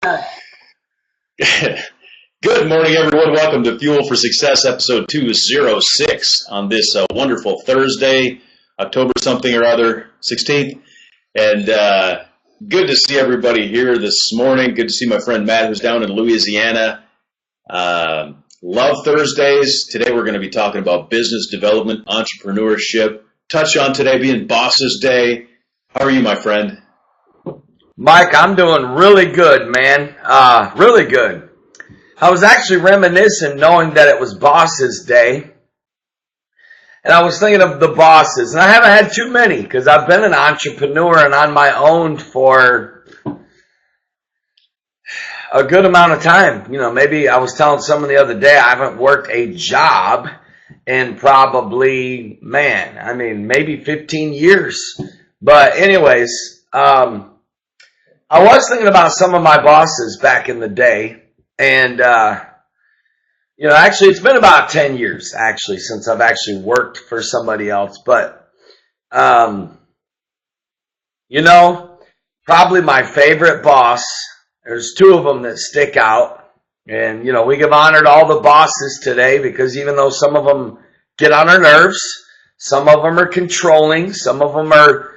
Good morning, everyone. Welcome to Fuel for Success, episode 206 on this wonderful Thursday, October something or other, 16th. And good to see everybody here this morning. Good to see my friend Matt, who's down in Louisiana. Love Thursdays. Today we're going to be talking about business development, entrepreneurship. Touch on today being Boss's Day. How are you, my friend? Mike, I'm doing really good, man. Really good. I was actually reminiscing knowing that it was Boss's Day. And I was thinking of the bosses. And I haven't had too many because I've been an entrepreneur and on my own for a good amount of time. You know, maybe I was telling someone the other day I haven't worked a job in probably, maybe 15 years. But anyways, I was thinking about some of my bosses back in the day, and, actually it's been about 10 years, actually, since I've actually worked for somebody else, but, probably my favorite boss, there's two of them that stick out, and, we give honor to all the bosses today, because even though some of them get on our nerves, some of them are controlling, some of them are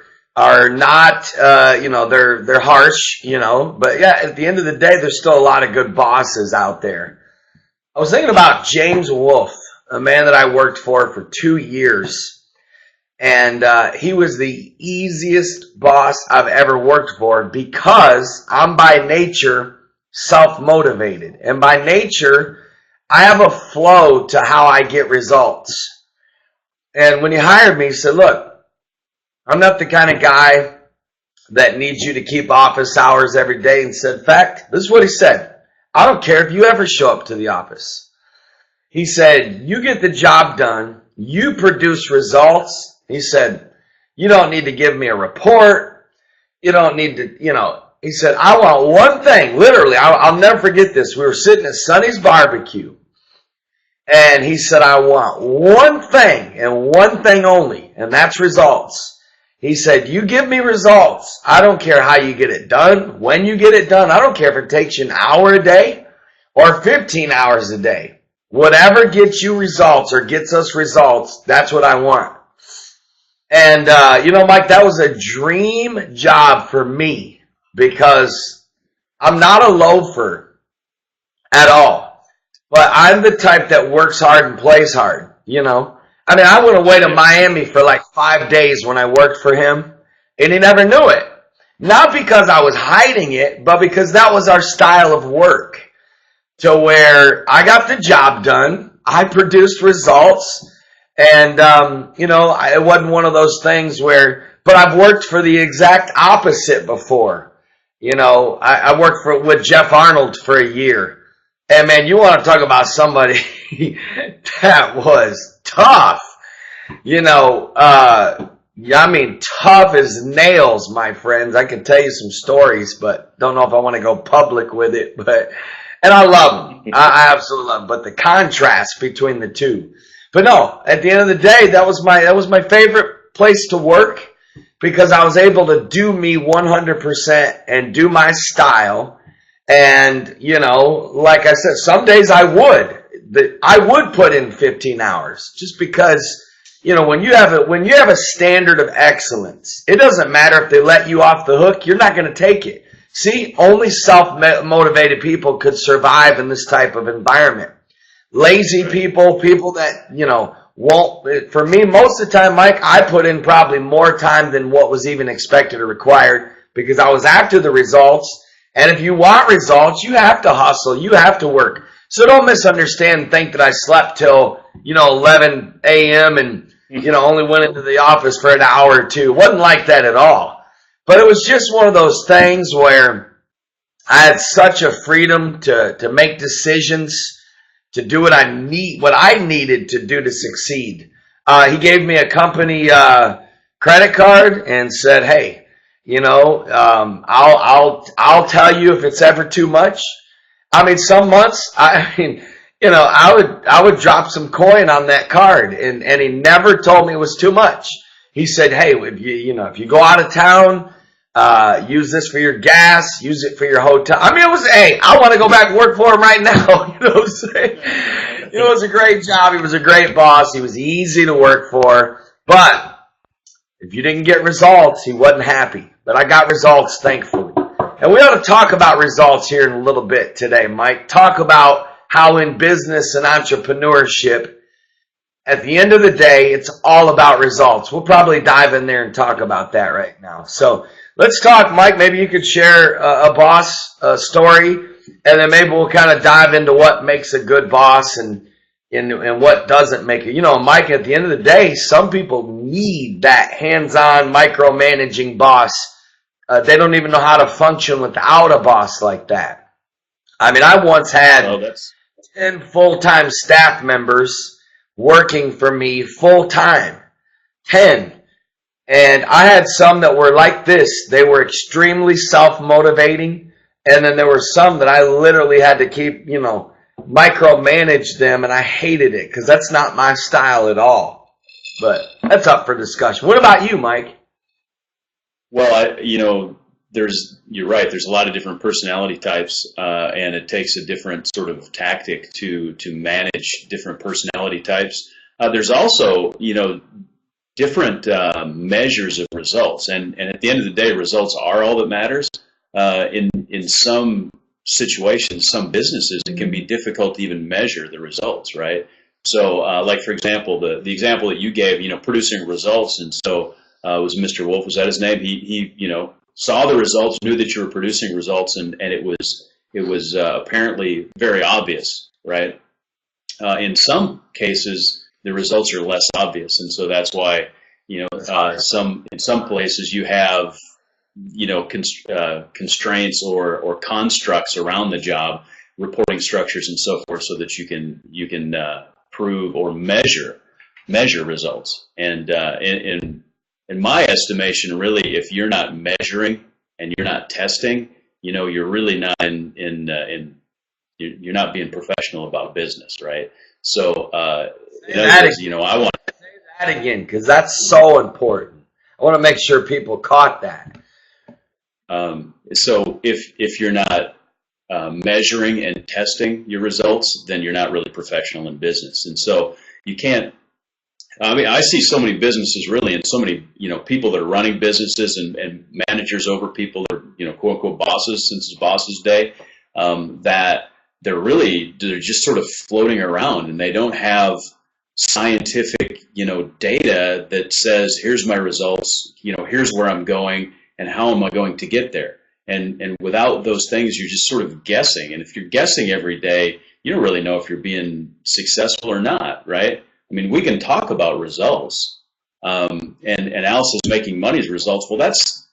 not, they're harsh, but yeah, at the end of the day, there's still a lot of good bosses out there. I was thinking about James Wolfe, a man that I worked for 2 years, and he was the easiest boss I've ever worked for because I'm by nature self-motivated, and by nature, I have a flow to how I get results. And when he hired me, he said, look, I'm not the kind of guy that needs you to keep office hours every day. And said, in fact, this is what he said. I don't care if you ever show up to the office. He said, you get the job done. You produce results. He said, you don't need to give me a report. You don't need to, he said, I want one thing. Literally, I'll never forget this. We were sitting at Sonny's barbecue. And he said, I want one thing and one thing only. And that's results. He said, you give me results. I don't care how you get it done, when you get it done. I don't care if it takes you an hour a day or 15 hours a day. Whatever gets you results or gets us results, that's what I want. And, Mike, that was a dream job for me because I'm not a loafer at all. But I'm the type that works hard and plays hard, I went away to Miami for like 5 days when I worked for him, and he never knew it. Not because I was hiding it, but because that was our style of work. To where I got the job done, I produced results, and, it wasn't one of those things but I've worked for the exact opposite before. I worked with Jeff Arnold for a year. And man, you want to talk about somebody that was tough. Tough as nails, my friends. I could tell you some stories, but don't know if I want to go public with it. And I love them. I absolutely love them. But the contrast between the two. But no, at the end of the day, that was my favorite place to work because I was able to do me 100% and do my style. And, like I said, some days I would put in 15 hours just because, when you have a standard of excellence, it doesn't matter if they let you off the hook, you're not going to take it. See, only self-motivated people could survive in this type of environment. Lazy people that, won't, for me, most of the time, Mike, I put in probably more time than what was even expected or required because I was after the results. And if you want results, you have to hustle. You have to work. So don't misunderstand and think that I slept till, 11 a.m. and, only went into the office for an hour or two. It wasn't like that at all. But it was just one of those things where I had such a freedom to make decisions, to do what I needed to do to succeed. He gave me a company credit card and said, hey, I'll tell you if it's ever too much. Some months, I would drop some coin on that card, and he never told me it was too much. He said, hey, if you go out of town, Use this for your gas. Use it for your hotel. I mean, I want to go back and work for him right now. You know what I'm saying? It was a great job. He was a great boss. He was easy to work for. But if you didn't get results, he wasn't happy. But I got results, thankfully. And we ought to talk about results here in a little bit today, Mike. Talk about how in business and entrepreneurship, at the end of the day, it's all about results. We'll probably dive in there and talk about that right now. So let's talk, Mike. Maybe you could share a boss story, and then maybe we'll kind of dive into what makes a good boss and what doesn't make it. You know, Mike, at the end of the day, some people need that hands-on micromanaging boss. They don't even know how to function without a boss like that. I mean, I once had 10 full-time staff members working for me full-time. 10. And I had some that were like this. They were extremely self-motivating. And then there were some that I literally had to keep, micromanage them. And I hated it because that's not my style at all. But that's up for discussion. What about you, Mike? Well, you're right. There's a lot of different personality types, and it takes a different sort of tactic to manage different personality types. There's also, different measures of results, and at the end of the day, results are all that matters. In some situations, some businesses, it can be difficult to even measure the results, right? So, like for example, the example that you gave, producing results, and so it was Mr. Wolf. Was that his name? He saw the results, knew that you were producing results, and it was apparently very obvious, right? In some cases, the results are less obvious, and so that's why in some places you have constraints or constructs around the job, reporting structures and so forth, so that you can prove or measure results. And in my estimation, really, if you're not measuring and you're not testing, you're really not you're not being professional about business, right? So, I want to say that again because that's so important. I want to make sure people caught that. So if you're not measuring and testing your results, then you're not really professional in business, and so you can't. I mean, I see so many businesses really, and so many, people that are running businesses and managers over people that are, quote unquote bosses since it's boss's day, that they're just sort of floating around, and they don't have scientific, data that says, here's my results, here's where I'm going and how am I going to get there. And without those things, you're just sort of guessing. And if you're guessing every day, you don't really know if you're being successful or not, right? I mean, we can talk about results, and Alice is making money as results. Well, that's,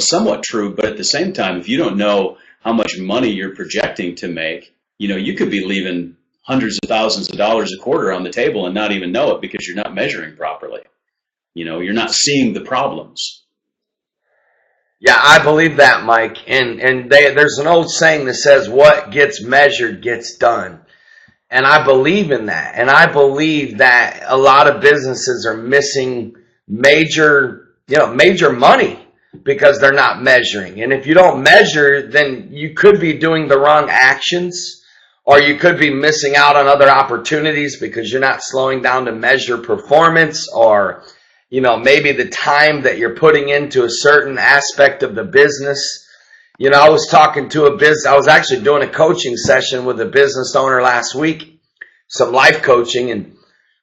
somewhat true, but at the same time, if you don't know how much money you're projecting to make, you could be leaving hundreds of thousands of dollars a quarter on the table and not even know it because you're not measuring properly. You're not seeing the problems. Yeah, I believe that, Mike. And there's an old saying that says, what gets measured gets done. And I believe in that. And I believe that a lot of businesses are missing major money because they're not measuring. And if you don't measure, then you could be doing the wrong actions, or you could be missing out on other opportunities because you're not slowing down to measure performance, or, maybe the time that you're putting into a certain aspect of the business. I was talking to I was actually doing a coaching session with a business owner last week, some life coaching, and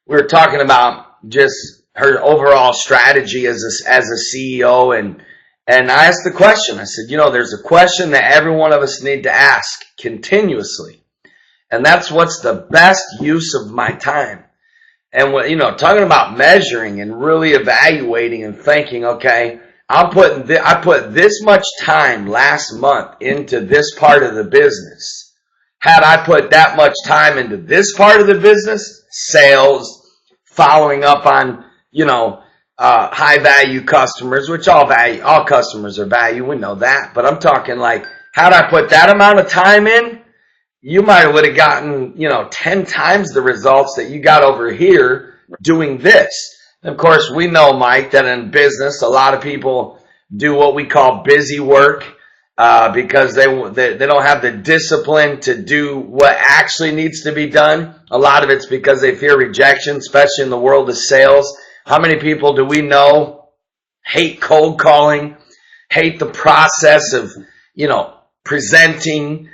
we were talking about just her overall strategy as a CEO, and I asked the question. I said, there's a question that every one of us need to ask continuously, and that's, what's the best use of my time? And talking about measuring and really evaluating and thinking, okay, I put this much time last month into this part of the business. Had I put that much time into this part of the business, sales, following up on, high value customers, which all customers are value. We know that. But I'm talking like, had I put that amount of time in, you would have gotten, 10 times the results that you got over here doing this. Of course, we know, Mike, that in business, a lot of people do what we call busy work because they don't have the discipline to do what actually needs to be done. A lot of it's because they fear rejection, especially in the world of sales. How many people do we know hate cold calling, hate the process of, presenting,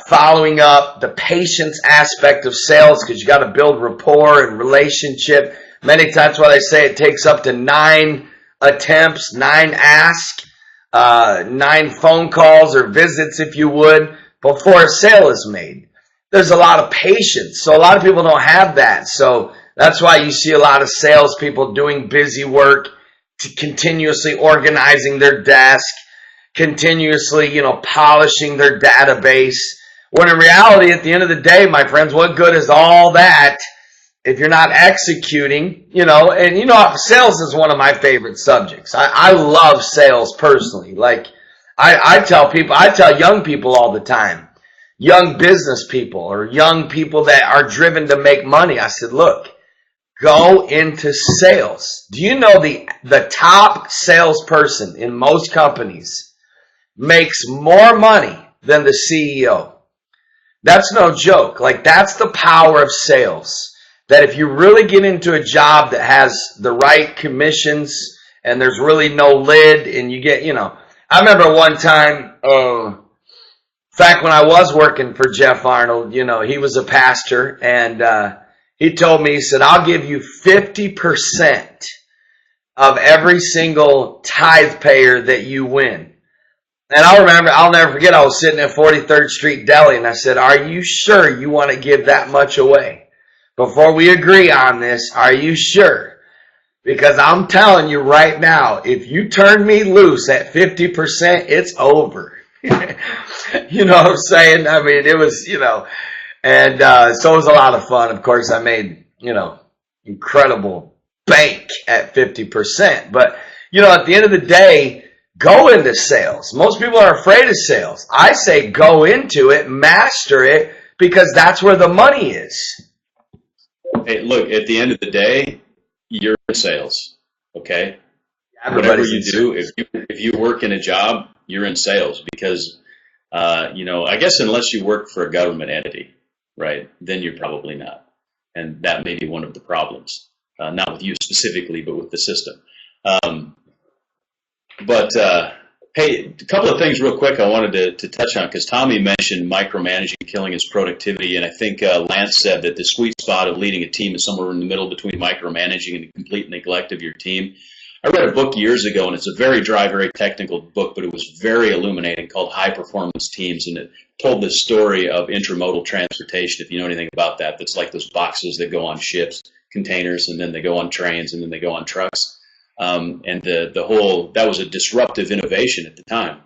following up, the patience aspect of sales, because you got to build rapport and relationship. Many times why they say it takes up to 9 attempts, 9 asks, 9 phone calls or visits, if you would, before a sale is made. There's a lot of patience. So a lot of people don't have that. So that's why you see a lot of salespeople doing busy work, to continuously organizing their desk, continuously, polishing their database. When in reality, at the end of the day, my friends, what good is all that if you're not executing, sales is one of my favorite subjects. I love sales personally. Like I tell young people all the time, young business people or young people that are driven to make money. I said, look, go into sales. Do you know the top salesperson in most companies makes more money than the CEO? That's no joke. Like, that's the power of sales. That if you really get into a job that has the right commissions and there's really no lid and you get, I remember one time, in fact, when I was working for Jeff Arnold, he was a pastor and, he told me, he said, I'll give you 50% of every single tithe payer that you win. And I'll never forget, I was sitting at 43rd Street Deli and I said, are you sure you want to give that much away? Before we agree on this, are you sure? Because I'm telling you right now, if you turn me loose at 50%, it's over. You know what I'm saying? I mean, it was, and so it was a lot of fun. Of course, I made, incredible bank at 50%. But, at the end of the day, go into sales. Most people are afraid of sales. I say go into it, master it, because that's where the money is. Hey, look, at the end of the day, you're in sales, okay? Whatever you do, if you work in a job, you're in sales because, I guess unless you work for a government entity, right, then you're probably not. And that may be one of the problems. Not with you specifically, but with the system. Hey, a couple of things real quick I wanted to touch on, because Tommy mentioned micromanaging killing his productivity, and I think Lance said that the sweet spot of leading a team is somewhere in the middle between micromanaging and the complete neglect of your team. I read a book years ago, and it's a very dry, very technical book, but it was very illuminating, called High Performance Teams, and it told the story of intermodal transportation, if you know anything about that. That's like those boxes that go on ships, containers, and then they go on trains, and then they go on trucks. And that was a disruptive innovation at the time.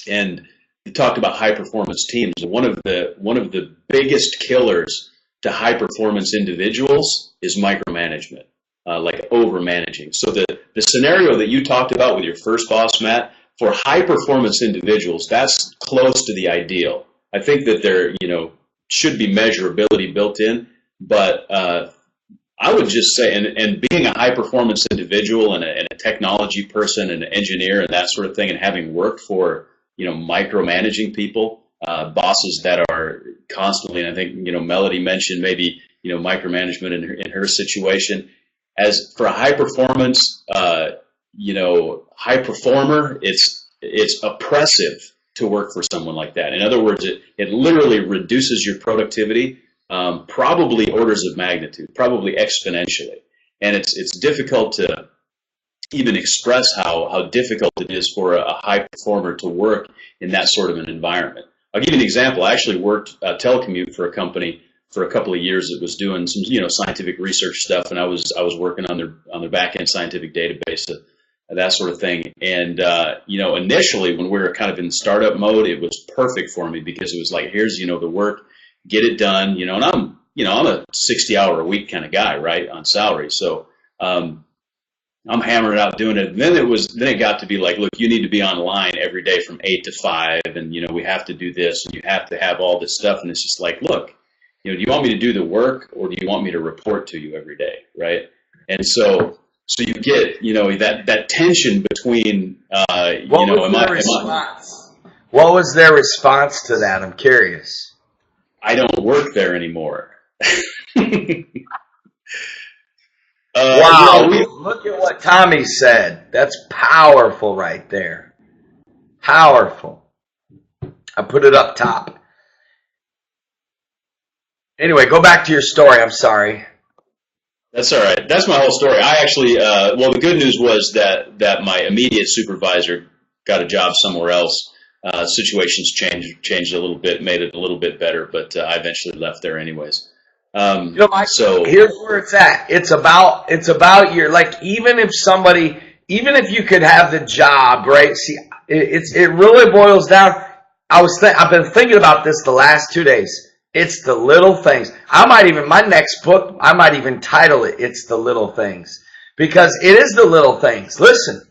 And we talked about high performance teams. One of the biggest killers to high performance individuals is micromanagement, like over managing. So the scenario that you talked about with your first boss, Matt, for high performance individuals, that's close to the ideal. I think that there, should be measurability built in, but, I would just say, and being a high-performance individual and a technology person and an engineer and that sort of thing, and having worked for, micromanaging people, bosses that are constantly, and I think, Melody mentioned maybe, micromanagement in her situation. As for a high-performance, high performer, it's oppressive to work for someone like that. In other words, it literally reduces your productivity probably orders of magnitude, probably exponentially. And it's difficult to even express how difficult it is for a high performer to work in that sort of an environment. I'll give you an example. I actually worked telecommute for a company for a couple of years that was doing some scientific research stuff, and I was working on their back end scientific database, that sort of thing. And initially when we were kind of in startup mode, it was perfect for me because it was like, here's the work. Get it done, and I'm a 60-hour a week kind of guy, right, on salary. So I'm hammering out doing it. And then it got to be like, look, you need to be online every day from 8 to 5, and we have to do this, and you have to have all this stuff. And it's just like, look, do you want me to do the work, or do you want me to report to you every day, right? And so So you get, that tension between, What was their response? What was their response to that? I'm curious. I don't work there anymore. Wow, look at what Tommy said. That's powerful right there. Powerful. I put it up top. Anyway, go back to your story. I'm sorry. That's all right. That's my whole story. I actually, the good news was that my immediate supervisor got a job somewhere else. Situations changed a little bit, made it a little bit better, but I eventually left there anyways. Mike, here's where it's at. It's about your, even if you could have the job, right? See, it really boils down. I've been thinking about this the last 2 days. It's the little things. My next book, I might even title it, It's the Little Things. Because it is the little things. Listen,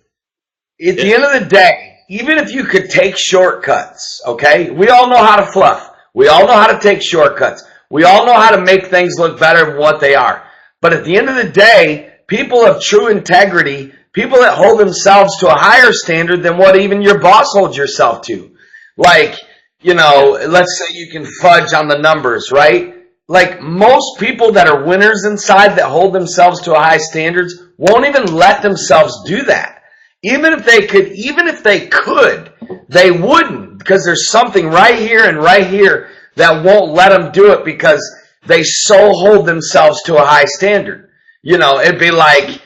at the end of the day, even if you could take shortcuts, okay? We all know how to fluff. We all know how to take shortcuts. We all know how to make things look better than what they are. But at the end of the day, people of true integrity, people that hold themselves to a higher standard than what even your boss holds yourself to. Let's say you can fudge on the numbers, right? Like most people that are winners inside that hold themselves to a high standards won't even let themselves do that. Even if they could, they wouldn't, because there's something right here and right here that won't let them do it because they so hold themselves to a high standard. It'd be like,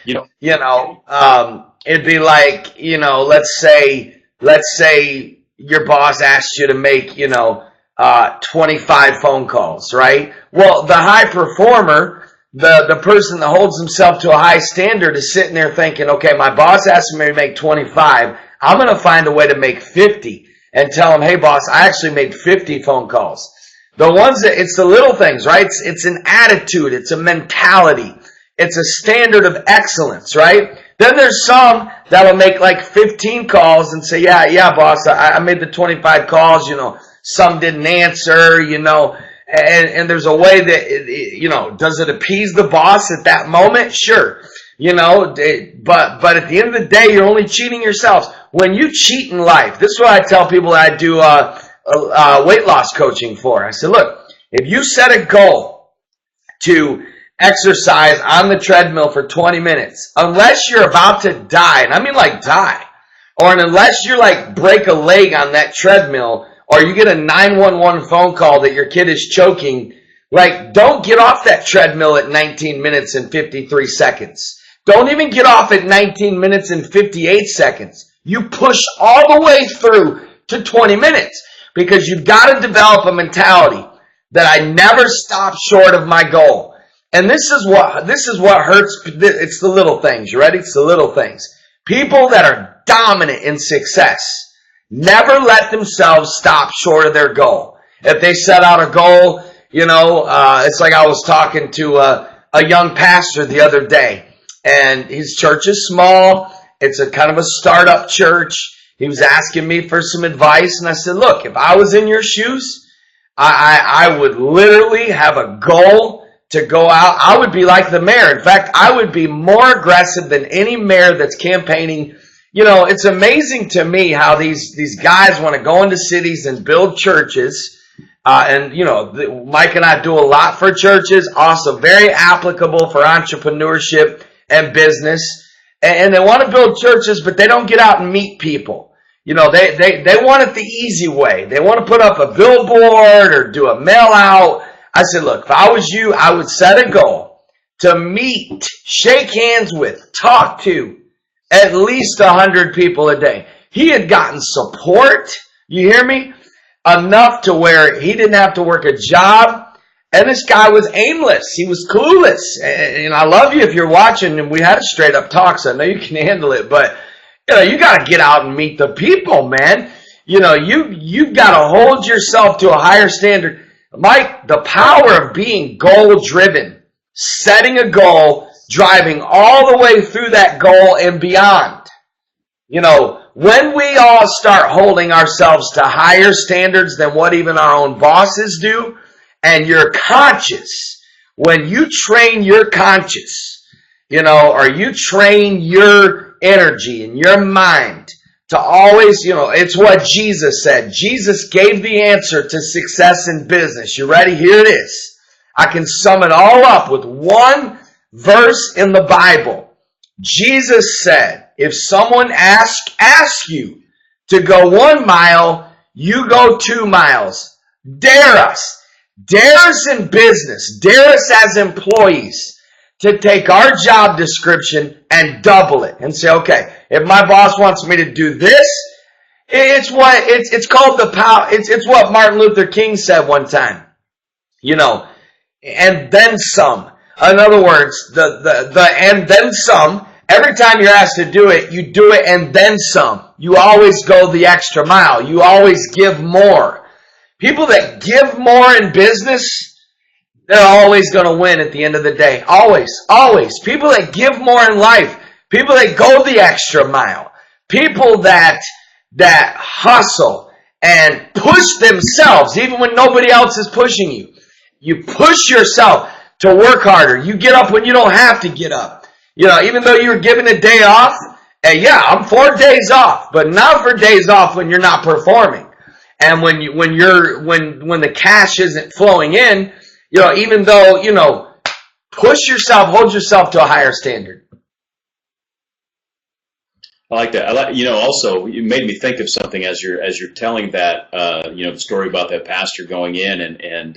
let's say your boss asked you to make, 25 phone calls, right? Well, the high performer, the person that holds himself to a high standard is sitting there thinking, okay, my boss asked me to make 25. I'm going to find a way to make 50 and tell him, hey, boss, I actually made 50 phone calls. It's the little things, right? It's an attitude. It's a mentality. It's a standard of excellence, right? Then there's some that'll make like 15 calls and say, yeah, boss, I made the 25 calls, some didn't answer, and there's a way that, does it appease the boss at that moment? Sure. But at the end of the day, you're only cheating yourselves. When you cheat in life, this is what I tell people that I do weight loss coaching for. I said, look, if you set a goal to exercise on the treadmill for 20 minutes, unless you're about to die, and I mean like die, or unless you're like break a leg on that treadmill, or you get a 911 phone call that your kid is choking, don't get off that treadmill at 19 minutes and 53 seconds. Don't even get off at 19 minutes and 58 seconds. You push all the way through to 20 minutes because you've got to develop a mentality that I never stop short of my goal. And this is what hurts. It's the little things. You ready? It's the little things. People that are dominant in success never let themselves stop short of their goal. If they set out a goal, it's like I was talking to a young pastor the other day, and his church is small. It's a kind of a startup church. He was asking me for some advice, and I said, look, if I was in your shoes, I would literally have a goal to go out. I would be like the mayor. In fact, I would be more aggressive than any mayor that's campaigning. It's amazing to me how these guys want to go into cities and build churches. Mike and I do a lot for churches, also very applicable for entrepreneurship and business. And they want to build churches, but they don't get out and meet people. They want it the easy way. They want to put up a billboard or do a mail out. I said, look, if I was you, I would set a goal to meet, shake hands with, talk to at least 100 people a day. He had gotten support, you hear me, enough to where he didn't have to work a job. And this guy was aimless. He was clueless. And I love you if you're watching, and we had a straight up talk, so I know you can handle it. But, you got to get out and meet the people, man. You've got to hold yourself to a higher standard. Mike, the power of being goal-driven, setting a goal, driving all the way through that goal and beyond. When we all start holding ourselves to higher standards than what even our own bosses do, and you're conscious, when you train your conscious, or you train your energy and your mind to always, it's what Jesus said. Jesus gave the answer to success in business. You ready? Here it is. I can sum it all up with one verse in the Bible. Jesus said, if someone asks you to go 1 mile, you go 2 miles. Dare us. Dare us in business. Dare us as employees to take our job description and double it and say, okay, if my boss wants me to do this, it's called the power. It's what Martin Luther King said one time, and then some. In other words, the and then some. Every time you're asked to do it, you do it and then some. You always go the extra mile. You always give more. People that give more in business, they're always going to win at the end of the day. Always, always. People that give more in life. People that go the extra mile. People that hustle and push themselves even when nobody else is pushing you. You push yourself to work harder. You get up when you don't have to get up. Even though you're given a day off, and yeah, I'm 4 days off, but not for days off when you're not performing. And when the cash isn't flowing in, even though, push yourself, hold yourself to a higher standard. I like that. Also, you made me think of something as you're telling that, the story about that pastor going in and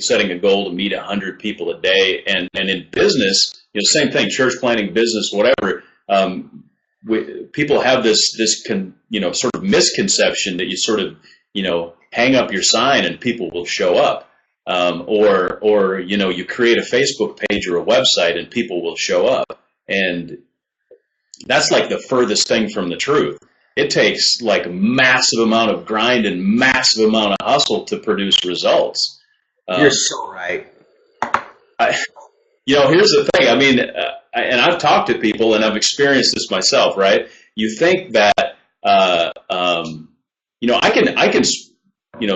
setting a goal to meet 100 people a day. And in business, same thing, church planting, business, whatever. People have this sort of misconception that you sort of, hang up your sign and people will show up. Or you create a Facebook page or a website and people will show up. And that's like the furthest thing from the truth. It takes like a massive amount of grind and massive amount of hustle to produce results. You're so right. Here's the thing. I mean, and I've talked to people and I've experienced this myself, right? You think that, I can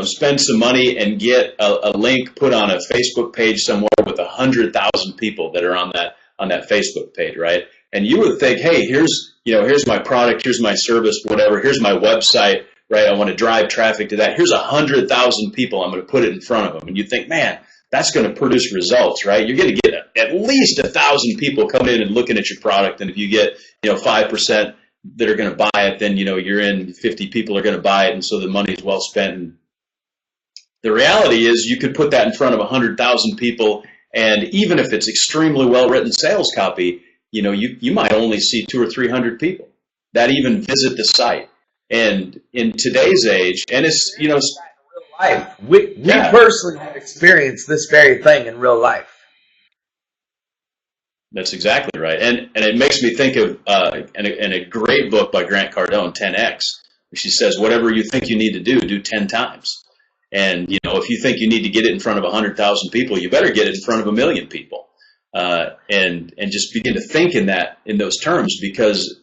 spend some money and get a link put on a Facebook page somewhere with 100,000 people that are on that Facebook page, right? And you would think, hey, here's my product, here's my service, whatever, here's my website, right? I want to drive traffic to that. Here's 100,000 people. I'm going to put it in front of them. And you think, man, that's going to produce results, right? You're going to get at least 1,000 people coming in and looking at your product. And if you get, 5% that are going to buy it, then, you're in 50 people are going to buy it. And so the money is well spent. And the reality is you could put that in front of 100,000 people. And even if it's extremely well-written sales copy, you might only see 200 or 300 people that even visit the site. And in today's age, and it's, real life. We personally have experienced this very thing in real life. That's exactly right. And it makes me think of a great book by Grant Cardone, 10X, where she says, whatever you think you need to do 10 times. And, if you think you need to get it in front of 100,000 people, you better get it in front of 1 million people. And just begin to think in those terms, because,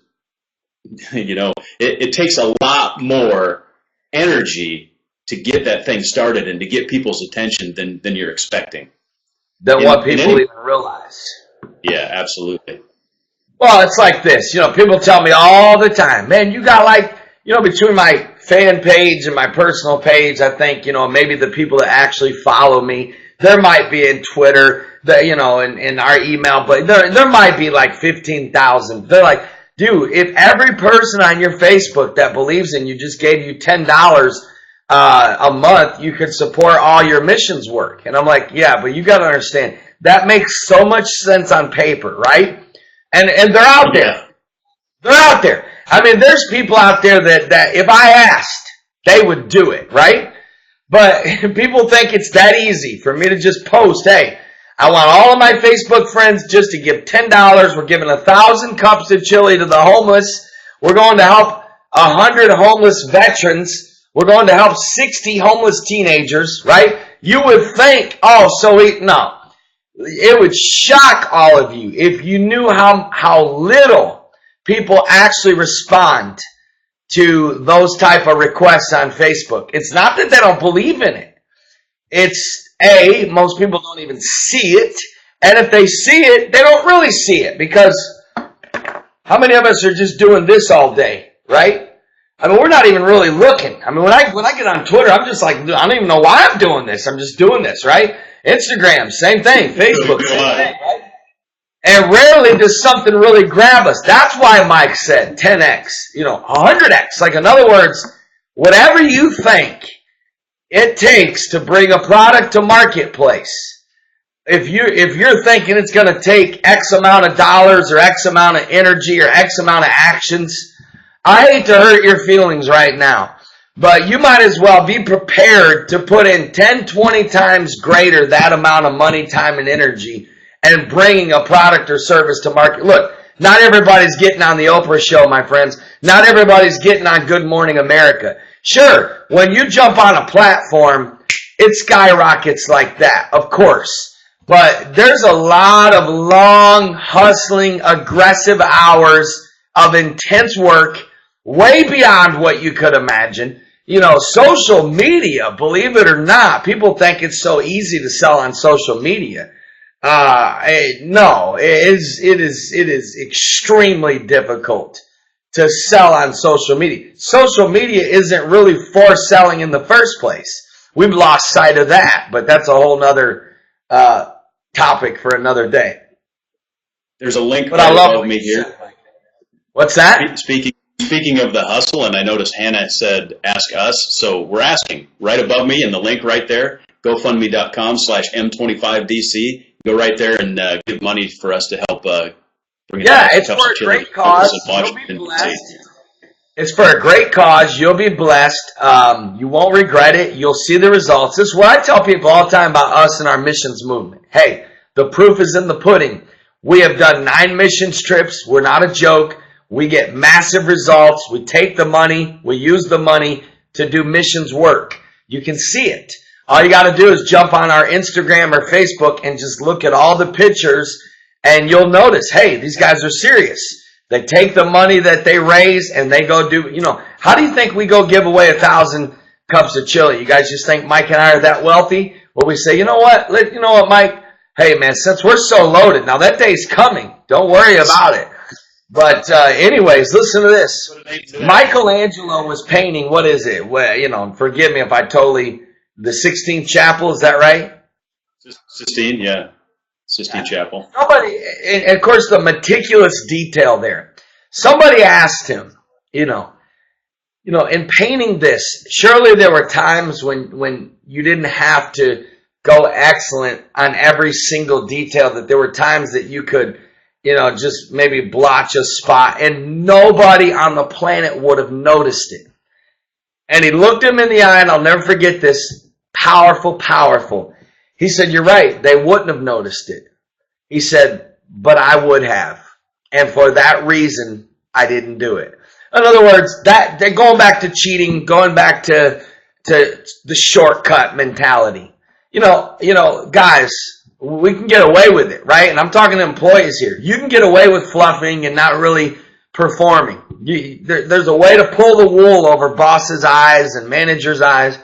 it takes a lot more energy to get that thing started and to get people's attention than you're expecting. Than what people even realize. Yeah, absolutely. Well, it's like this. People tell me all the time, man, you got between my fan page and my personal page, I think, maybe the people that actually follow me, there might be in Twitter, in our email, but there might be like 15,000. They're like, dude, if every person on your Facebook that believes in you just gave you $10 a month, you could support all your missions work. And I'm like, yeah, but you got to understand, that makes so much sense on paper, right? And they're out there. Yeah. They're out there. I mean, there's people out there that if I asked, they would do it, right? But people think it's that easy for me to just post, hey, I want all of my Facebook friends just to give $10. We're giving 1,000 cups of chili to the homeless. We're going to help 100 homeless veterans. We're going to help 60 homeless teenagers, right? You would think, no. It would shock all of you if you knew how little people actually respond to those type of requests on Facebook. It's not that they don't believe in it. It's most people don't even see it. And if they see it, they don't really see it, because how many of us are just doing this all day, right? I mean, we're not even really looking. I mean, when I get on Twitter, I'm just like, I don't even know why I'm doing this. I'm just doing this, right? Instagram, same thing. Facebook, same thing, right? And rarely does something really grab us. That's why Mike said 10x, 100x. Like, in other words, whatever you think it takes to bring a product to marketplace, if you're thinking it's going to take X amount of dollars or X amount of energy or X amount of actions, I hate to hurt your feelings right now, but you might as well be prepared to put in 10, 20 times greater that amount of money, time, and energy and bringing a product or service to market. Look, not everybody's getting on the Oprah show, my friends. Not everybody's getting on Good Morning America. Sure, when you jump on a platform, it skyrockets like that, of course. But there's a lot of long, hustling, aggressive hours of intense work, way beyond what you could imagine. Social media, believe it or not, people think it's so easy to sell on social media. No, it is extremely difficult to sell on social media. Social media isn't really for selling in the first place. We've lost sight of that, but that's a whole nother topic for another day. There's a link but I love above me here. What's that? Speaking of the hustle, and I noticed Hannah said, ask us. So we're asking right above me, and the link right there, GoFundMe.com/M25DC. Go right there and give money for us to help bring it Yeah, it's for a great cause. You'll be blessed. It's for a great cause. You'll be blessed. You won't regret it. You'll see the results. This is what I tell people all the time about us and our missions movement. Hey, the proof is in the pudding. We have done 9 missions trips. We're not a joke. We get massive results. We take the money. We use the money to do missions work. You can see it. All you got to do is jump on our Instagram or Facebook and just look at all the pictures, and you'll notice, hey, these guys are serious. They take the money that they raise and they go do, how do you think we go give away 1,000 cups of chili? You guys just think Mike and I are that wealthy? Well, we say, you know what, Mike? Hey, man, since we're so loaded, now that day's coming. Don't worry about it. But anyways, listen to this. Michelangelo was painting, what is it? Well, forgive me if I totally, the 16th Chapel, is that right? 16, yeah. Sistine Chapel. Somebody, and of course, the meticulous detail there. Somebody asked him, in painting this, surely there were times when you didn't have to go excellent on every single detail, that there were times that you could, just maybe blotch a spot, and nobody on the planet would have noticed it. And he looked him in the eye, and I'll never forget this. Powerful, powerful. He said, you're right, they wouldn't have noticed it. He said, but I would have. And for that reason, I didn't do it. In other words, that they're going back to cheating, going back to the shortcut mentality. Guys, we can get away with it, right? And I'm talking to employees here. You can get away with fluffing and not really performing. There's a way to pull the wool over bosses' eyes and managers' eyes.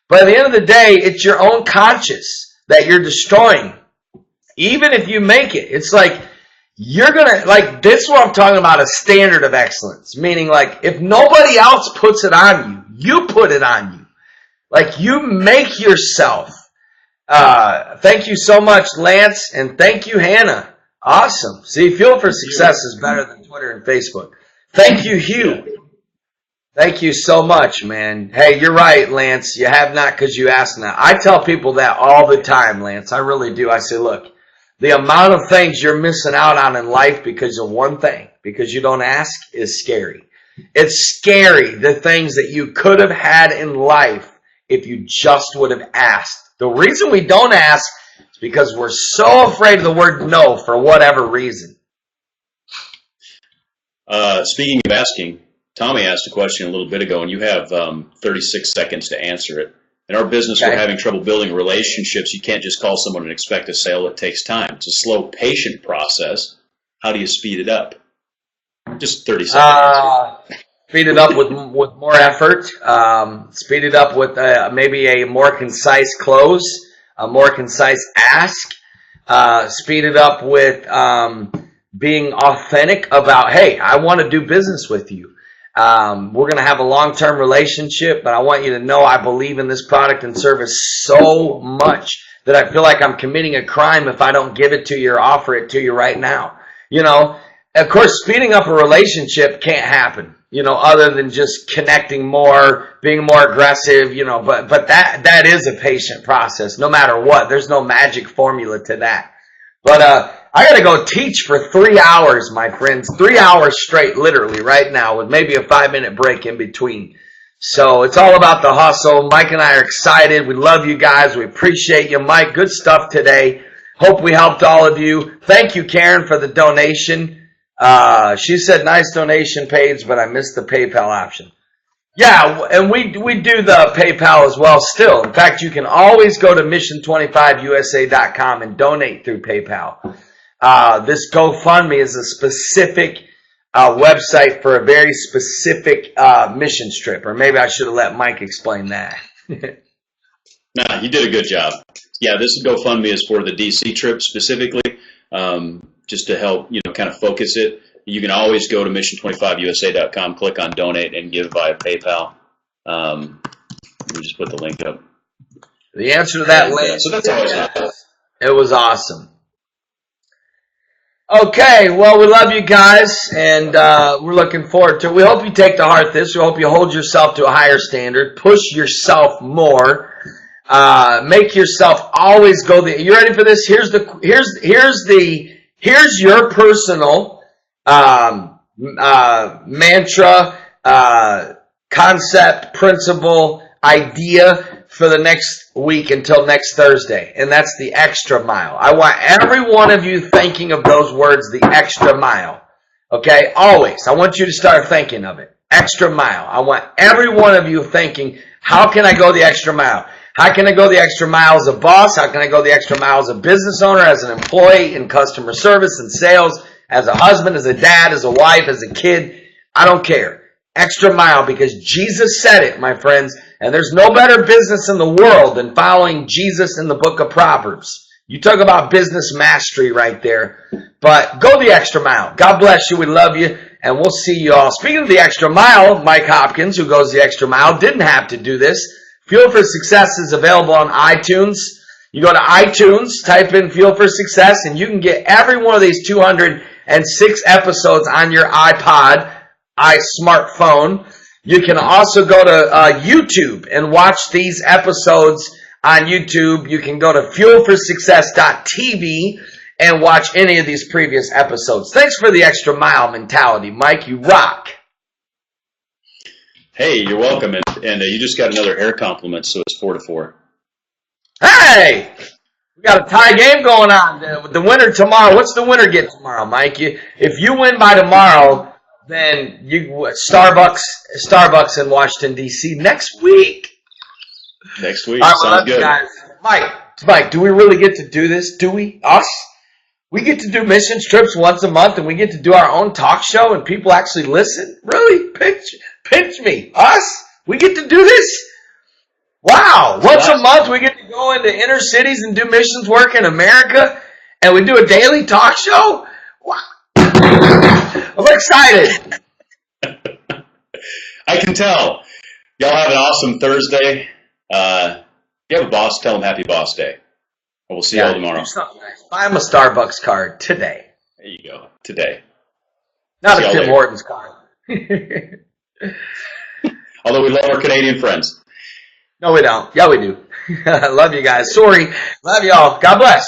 But at the end of the day, it's your own conscience that you're destroying. Even if you make it, it's like you're going to, this is what I'm talking about, a standard of excellence. Meaning, if nobody else puts it on you, you put it on you. You make yourself. Thank you so much, Lance, and thank you, Hannah. Awesome. See, Fuel for Success is better than Twitter and Facebook. Thank you, Hugh. Thank you so much, man. Hey, you're right, Lance. You have not because you asked not. I tell people that all the time, Lance. I really do. I say, look, the amount of things you're missing out on in life because of one thing, because you don't ask, is scary. It's scary, the things that you could have had in life if you just would have asked. The reason we don't ask is because we're so afraid of the word no for whatever reason. Speaking of asking, Tommy asked a question a little bit ago, and you have 36 seconds to answer it. In our business, We're having trouble building relationships. You can't just call someone and expect a sale. It takes time. It's a slow, patient process. How do you speed it up? Just 30 seconds. Speed it up with more effort. Speed it up with maybe a more concise close, a more concise ask. Speed it up with being authentic about, hey, I want to do business with you. We're going to have a long-term relationship, but I want you to know I believe in this product and service so much that I feel like I'm committing a crime if I don't give it to you or offer it to you right now. You know, of course, speeding up a relationship can't happen, you know, other than just connecting more, being more aggressive, you know, but that is a patient process no matter what. There's no magic formula to that. But I got to go teach for 3 hours, my friends, 3 hours straight, literally right now, with maybe a 5-minute break in between. So it's all about the hustle. Mike and I are excited. We love you guys. We appreciate you. Mike, good stuff today. Hope we helped all of you. Thank you, Karen, for the donation. She said nice donation page, but I missed the PayPal option. Yeah, and we do the PayPal as well still. In fact, you can always go to mission25usa.com and donate through PayPal. This GoFundMe is a specific website for a very specific mission trip. Or maybe I should have let Mike explain that. Nah, you did a good job. Yeah, this GoFundMe is for the DC trip specifically, just to help, you know, kind of focus it. You can always go to mission25usa.com, click on donate, and give via PayPal. Let me just put the link up. The answer to that link. So that's always nice. It was awesome. Okay, well, we love you guys, and we're looking forward to it. We hope you take to heart this. We hope you hold yourself to a higher standard. Push yourself more. Make yourself always go the. You ready for this? Here's your personal mantra, concept, principle, idea for the next week until next Thursday. And that's the extra mile. I want every one of you thinking of those words, the extra mile. Okay? Always. I want you to start thinking of it. Extra mile. I want every one of you thinking, how can I go the extra mile? How can I go the extra mile as a boss? How can I go the extra mile as a business owner, as an employee, in customer service and sales, as a husband, as a dad, as a wife, as a kid? I don't care. Extra mile, because Jesus said it, my friends. And there's no better business in the world than following Jesus in the book of Proverbs. You talk about business mastery right there. But go the extra mile. God bless you. We love you. And we'll see you all. Speaking of the extra mile, Mike Hopkins, who goes the extra mile, didn't have to do this. Fuel for Success is available on iTunes. You go to iTunes, type in Fuel for Success, and you can get every one of these 206 episodes on your iPod, smartphone. You can also go to YouTube and watch these episodes on YouTube. You can go to fuelforsuccess.tv and watch any of these previous episodes. Thanks for the extra mile mentality, Mike. You rock. Hey, you're welcome. And you just got another hair compliment, so it's 4-4. Hey! We got a tie game going on. The winner tomorrow. What's the winner get tomorrow, Mike? If you win by tomorrow, then Starbucks in Washington, D.C. next week. Next week. All right, Sounds good. Guys. Mike, do we really get to do this? Do we? Us? We get to do mission trips once a month, and we get to do our own talk show, and people actually listen? Really? Pinch me. Us? We get to do this? Wow. Once a month, we get to go into inner cities and do missions work in America, and we do a daily talk show? Wow. I'm excited. I can tell. Y'all have an awesome Thursday. If you have a boss, tell them Happy Boss Day. And we'll see y'all tomorrow. Do something nice. Buy them a Starbucks card today. There you go. Today. Not a Tim Hortons card. Although we love our Canadian friends. No, we don't. Yeah, we do. Love you guys. Sorry. Love y'all. God bless.